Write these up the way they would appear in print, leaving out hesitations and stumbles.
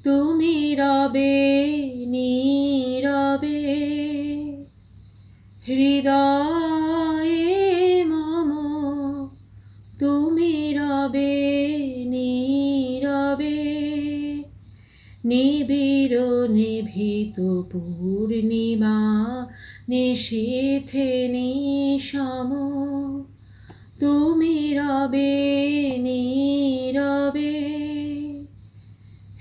তুমি রবে নীরবে হৃদয়ে মম, তুমি রবে নীরবে নিবিড় নিভৃত পূর্ণিমা নিশীথে নিশম, তুমি রবে নীরবে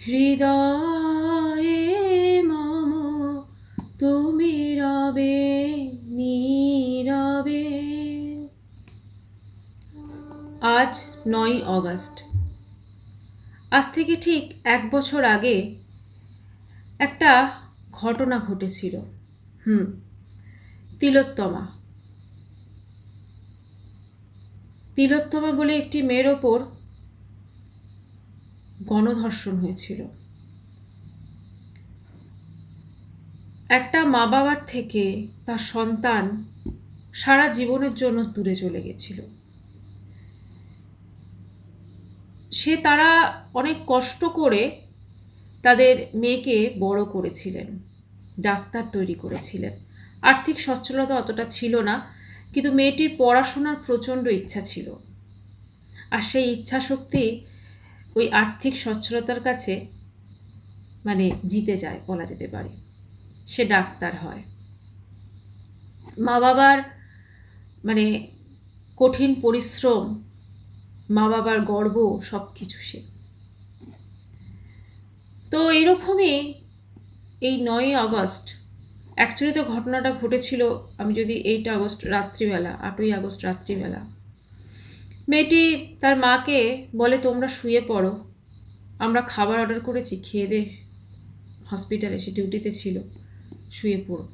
হৃদয়ে মম, তুমি রবে নীরবে। আজ 9ই অগস্ট। আজ থেকে ঠিক 1 বছর আগে একটা ঘটনা ঘটেছিল। তিলোত্তমা তিলোত্তমা বলে একটি মেয়ের ওপর গণধর্ষণ হয়েছিল। একটা মা বাবার থেকে তার সন্তান সারা জীবনের জন্য দূরে চলে গেছিল। তারা অনেক কষ্ট করে তাদের মেয়েকে বড় করেছিলেন, ডাক্তার তৈরি করেছিলেন। আর্থিক সচ্ছলতা অতটা ছিল না, কিন্তু মেয়েটির পড়াশোনার প্রচণ্ড ইচ্ছা ছিল। আর সেই ইচ্ছা শক্তি ওই আর্থিক সচ্ছলতার কাছে জিতে যায় বলা যেতে পারে। সে ডাক্তার হয়। মা বাবার কঠিন পরিশ্রম, মা বাবার গর্ব, সব কিছু সে। তো এইরকমই এই 9ই অগস্ট, অ্যাকচুয়ালি তো ঘটনাটা ঘটেছিল, আমি যদি 8 আগস্ট রাত্রিবেলা, 8ই আগস্ট রাত্রিবেলা, মেয়েটি তার মাকে বলে তোমরা শুয়ে পড়ো, আমরা খাবার অর্ডার করেছি, খেয়ে দে, হসপিটালে সে ডিউটিতে ছিল, শুয়ে পড়ব।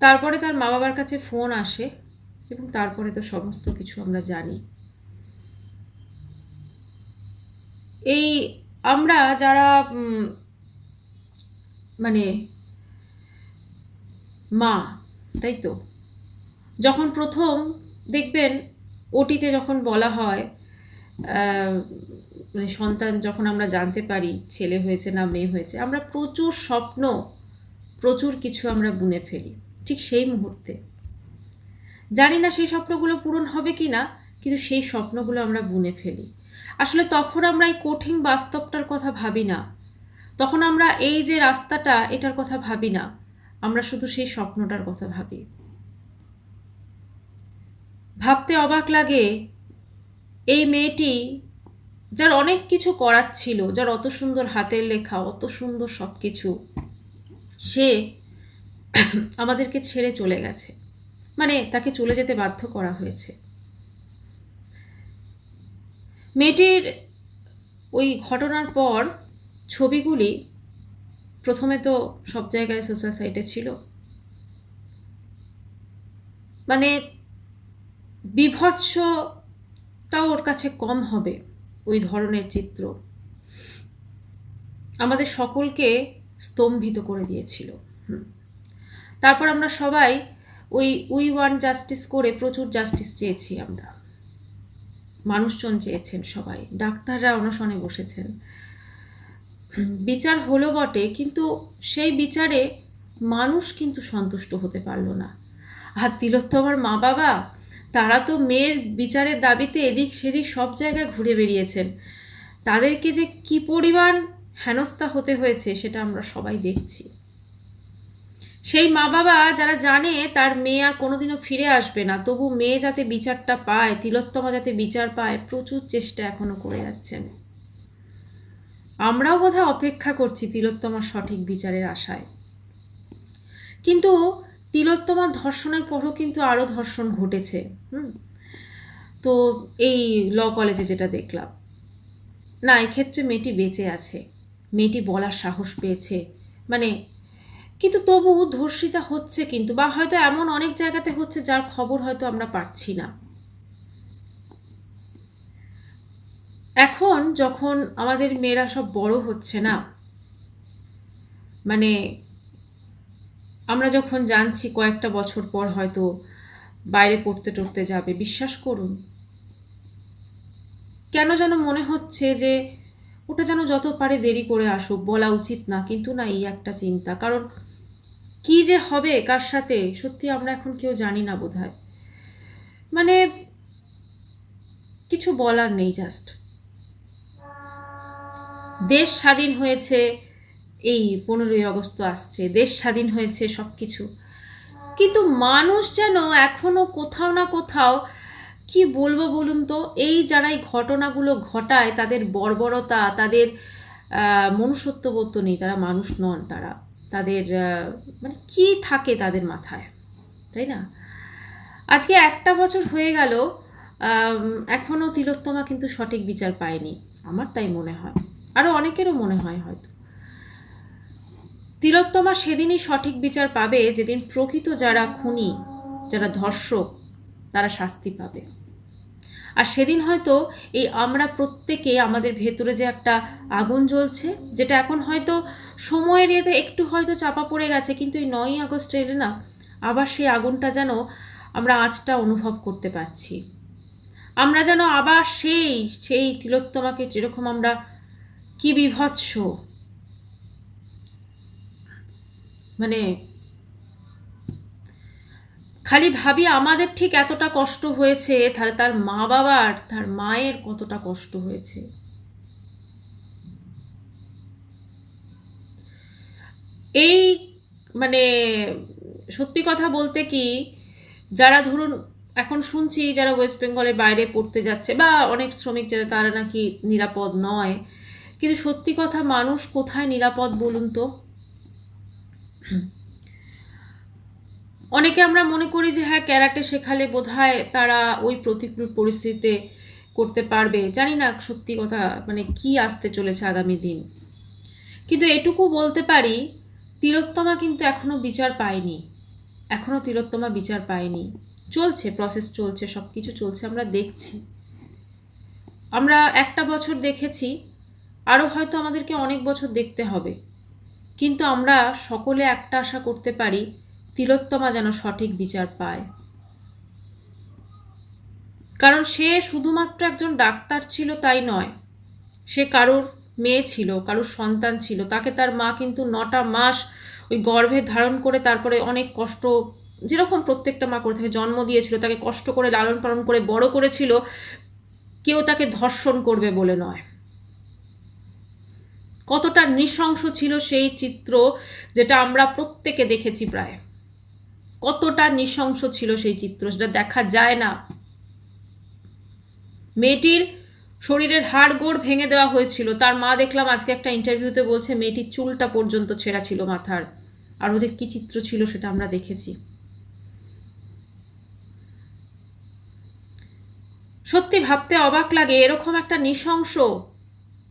তারপরে তার মা বাবার কাছে ফোন আসে এবং তারপরে তো সমস্ত কিছু আমরা জানি। এই আমরা যারা মা, তাই তো, যখন প্রথম দেখবেন ওটিতে যখন বলা হয়, সন্তান যখন আমরা জানতে পারি ছেলে হয়েছে না মেয়ে হয়েছে, আমরা প্রচুর স্বপ্ন, প্রচুর কিছু আমরা বুনে ফেলি। ঠিক সেই মুহূর্তে জানি না সেই স্বপ্নগুলো পূরণ হবে কি না, কিন্তু সেই স্বপ্নগুলো আমরা বুনে ফেলি। আসলে তখন আমরা এই কঠিন বাস্তবটার কথা ভাবি না, তখন আমরা এই যে রাস্তাটা, এটার কথা ভাবি না, আমরা শুধু সেই স্বপ্নটার কথা ভাবি। ভাবতে অবাক লাগে, এই মেয়েটি যার অনেক কিছু করার ছিল, যার অত সুন্দর হাতের লেখা, অত সুন্দর সব কিছু, সে আমাদেরকে ছেড়ে চলে গেছে, তাকে চলে যেতে বাধ্য করা হয়েছে। মেয়েটির ওই ঘটনার পর ছবিগুলি প্রথমে তো সব জায়গায় সোশ্যাল সাইটে ছিল, বিভৎসটাও ওর কাছে কম হবে ওই ধরনের চিত্র, আমাদের সকলকে স্তম্ভিত করে দিয়েছিল। তারপর আমরা সবাই উই ওয়ান্ট জাস্টিস করে প্রচুর জাস্টিস চেয়েছি আমরা, মানুষজন চেয়েছেন, সবাই, ডাক্তাররা অনশনে বসেছেন। বিচার হলো বটে, কিন্তু সেই বিচারে মানুষ কিন্তু সন্তুষ্ট হতে পারলো না। আর তিলোত্তমার মা বাবা, তারা তো মেয়ের বিচারের দাবিতে এদিক সেদিক সব জায়গায় ঘুরে বেরিয়েছেন। তাদেরকে যে কি পরিমাণ হেনস্থা হতে হয়েছে সেটা আমরা সবাই দেখছি। সেই মা বাবা যারা জানে তার মেয়ে আর কোনোদিনও ফিরে আসবে না, তবু মেয়ে যাতে বিচারটা পায়, তিলোত্তমা যাতে বিচার পায়, প্রচুর চেষ্টা এখনো করে যাচ্ছেন। আমরাও বোধহয় অপেক্ষা করছি তিলোত্তমার সঠিক বিচারের আশায়। কিন্তু তিলোত্তমার ধর্ষণের পরও কিন্তু আরও ধর্ষণ ঘটেছে। তো এই ল কলেজে যেটা দেখলাম, না, এক্ষেত্রে মেয়েটি বেঁচে আছে, মেয়েটি বলার সাহস পেয়েছে, কিন্তু তবু ধর্ষিতা হচ্ছে, কিন্তু বা হয়তো এমন অনেক জায়গাতে হচ্ছে যার খবর হয়তো আমরা পাচ্ছি না। এখন যখন আমাদের মেয়েরা সব বড় হচ্ছে না, আমরা যখন জানছি কয়েকটা বছর পর হয়তো বাইরে পড়তে টড়তে যাবে, বিশ্বাস করুন কেন যেন মনে হচ্ছে যে ওটা যেন যত পারে দেরি করে আসুক, বলা উচিত না, কিন্তু না, এই একটা চিন্তা। কারণ কি যে হবে কার সাথে সত্যি আমরা এখন কেউ জানি না বোধহয়। মানে কিছু বলার নেই। জাস্ট দেশ স্বাধীন হয়েছে, এই 15ই আগস্ট তো আসছে, দেশ স্বাধীন হয়েছে সব কিছু, কিন্তু মানুষ যেন এখনো কোথাও না কোথাও, কি বলবো বলুন তো, এই যারা এই ঘটনাগুলো ঘটায় তাদের বর্বরতা, তাদের মনুষ্যত্ববোধ তো নেই, তারা মানুষ নন, তাদের মানে কি থাকে তাদের মাথায়, তাই না? আজকে 1 বছর হয়ে গেল, এখনো তিলোত্তমা কিন্তু সঠিক বিচার পায়নি, আমার তাই মনে হয়, আরো অনেকেরও মনে হয় হয়তো। তিলোত্তমা সেদিনই সঠিক বিচার পাবে যেদিন প্রকৃত যারা খুনি, যারা ধর্ষক, তারা শাস্তি পাবে। আর সেদিন হয়তো এই আমরা প্রত্যেকে, আমাদের ভেতরে যে একটা আগুন জ্বলছে, যেটা এখন হয়তো সময়ের ইয়েতে একটু হয়তো চাপা পড়ে গেছে, কিন্তু এই 9ই আগস্ট এলে না, আবার সেই আগুনটা যেন আমরা আঁচটা অনুভব করতে পারছি। আমরা যেন আবার সেই তিলোত্তমাকে যেরকম আমরা, কি বিভৎস, মানে খালি ভাবি আমাদের ঠিক এতটা কষ্ট হয়েছে, তাহলে তার মা বাবার, তার মায়ের কতটা কষ্ট হয়েছে। এই মানে সত্যি কথা বলতে কি, যারা ধরুন এখন শুনছি যারা ওয়েস্ট বেঙ্গলের বাইরে পড়তে যাচ্ছে, বা অনেক শ্রমিক যারা, তারা নাকি নিরাপদ নয়, কিন্তু সত্যি কথা, মানুষ কোথায় নিরাপদ বলুন তো? অনেকে আমরা মনে করি যে হ্যাঁ, ক্যারাটে শেখালে বোধহয় তারা ওই প্রতিকূল পরিস্থিতিতে করতে পারবে, জানি না সত্যি কথা মানে কি আসতে চলেছে আগামী দিন। কিন্তু এটুকু বলতে পারি, তিলোত্তমা কিন্তু এখনো বিচার পায়নি, এখনো তিলোত্তমা বিচার পায়নি। চলছে, প্রসেস চলছে, সব কিছু চলছে, আমরা দেখছি। আমরা 1 বছর দেখেছি, আরও হয়তো আমাদেরকে অনেক বছর দেখতে হবে, কিন্তু আমরা সকলে একটা আশা করতে পারি, তিলোত্তমা যেন সঠিক বিচার পায়। কারণ সে শুধুমাত্র একজন ডাক্তার ছিল তাই নয়, সে কারোর মেয়ে ছিল, কারোর সন্তান ছিল, তাকে তার মা কিন্তু 9টা মাস ওই গর্ভে ধারণ করে, তারপরে অনেক কষ্ট, যেরকম প্রত্যেকটা মা করে থাকে, জন্ম দিয়েছিল, তাকে কষ্ট করে লালন পালন করে বড় করেছিল, কেউ তাকে ধর্ষণ করবে বলে নয়। কতটা নৃশংস ছিল সেই চিত্র, যেটা আমরা প্রত্যেকে দেখেছি প্রায়, কতটা নৃশংস ছিল সেই চিত্র, সেটা দেখা যায় না। মেয়েটির শরীরের হাড় গোড় ভেঙে দেওয়া হয়েছিল, তার মা দেখলাম আজকে একটা ইন্টারভিউতে বলছে মেয়েটির চুলটা পর্যন্ত ছেঁড়া ছিল মাথার, আর ও যে কি চিত্র ছিল সেটা আমরা দেখেছি। সত্যি ভাবতে অবাক লাগে, এরকম একটা নৃশংস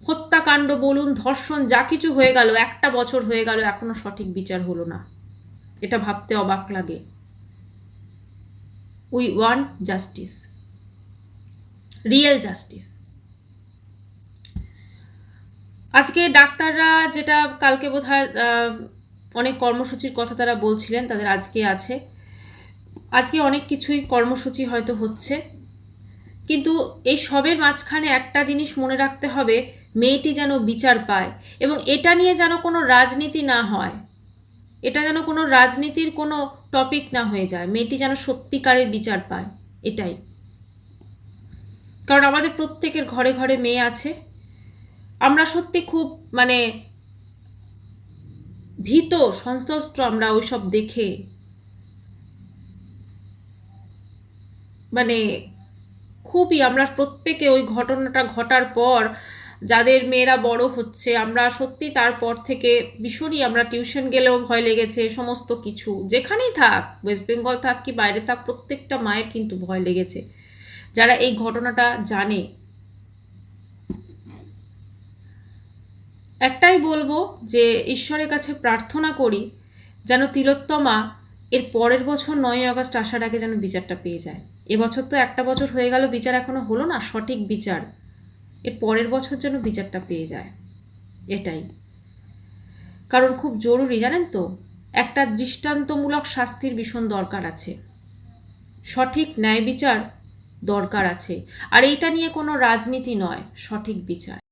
হত্যাকাণ্ড বলুন, ধর্ষণ, যা কিছু হয়ে গেল, 1 বছর হয়ে গেল, এখনো সঠিক বিচার হলো না। এটা ভাবতে অবাক লাগে। We want justice, real justice. আজকে ডাক্তাররা, যেটা কালকে বোধহয় অনেক কর্মসূচির কথা তারা বলছিলেন, তাদের আজকে আছে, আজকে অনেক কিছুই কর্মসূচি হয়তো হচ্ছে, কিন্তু এই সবের মাঝখানে একটা জিনিস মনে রাখতে হবে, মেয়েটি যেন বিচার পায়, এবং এটা নিয়ে যেন কোনো রাজনীতি না হয়, এটা যেন কোনো রাজনীতির কোনো টপিক না হয়ে যায়, মেয়েটি যেন সত্যিকারের বিচার পায়, এটাই। কারণ আমাদের প্রত্যেকের ঘরে ঘরে মেয়ে আছে, আমরা সত্যি খুব মানে ভীত সন্ত্রস্ত আমরা ওইসব দেখে, মানে খুবই আমরা প্রত্যেকে ওই ঘটনাটা ঘটার পর যাদের মেয়েরা বড় হচ্ছে, আমরা সত্যি তারপর থেকে ভীষণই, আমরা টিউশন গেলেও ভয় লেগেছে, সমস্ত কিছু, যেখানেই থাক, ওয়েস্ট বেঙ্গল থাক কি বাইরে থাক, প্রত্যেকটা মায়ের কিন্তু ভয় লেগেছে যারা এই ঘটনাটা জানে। একটাই বলবো যে ঈশ্বরের কাছে প্রার্থনা করি যেন তিলোত্তমা এর পরের বছর 9ই আগস্ট আসার আগে যেন বিচারটা পেয়ে যায়। এবছর তো 1 বছর হয়ে গেল, বিচার এখনো হলো না, সঠিক বিচার এর পরের বছর যেন বিচারটা পেয়ে যায়, এটাই। কারণ খুব জরুরি, জানেন তো, একটা দৃষ্টান্তমূলক শাস্তির ভীষণ দরকার আছে, সঠিক ন্যায় বিচার দরকার আছে, আর এইটা নিয়ে কোনো রাজনীতি নয়, সঠিক বিচার।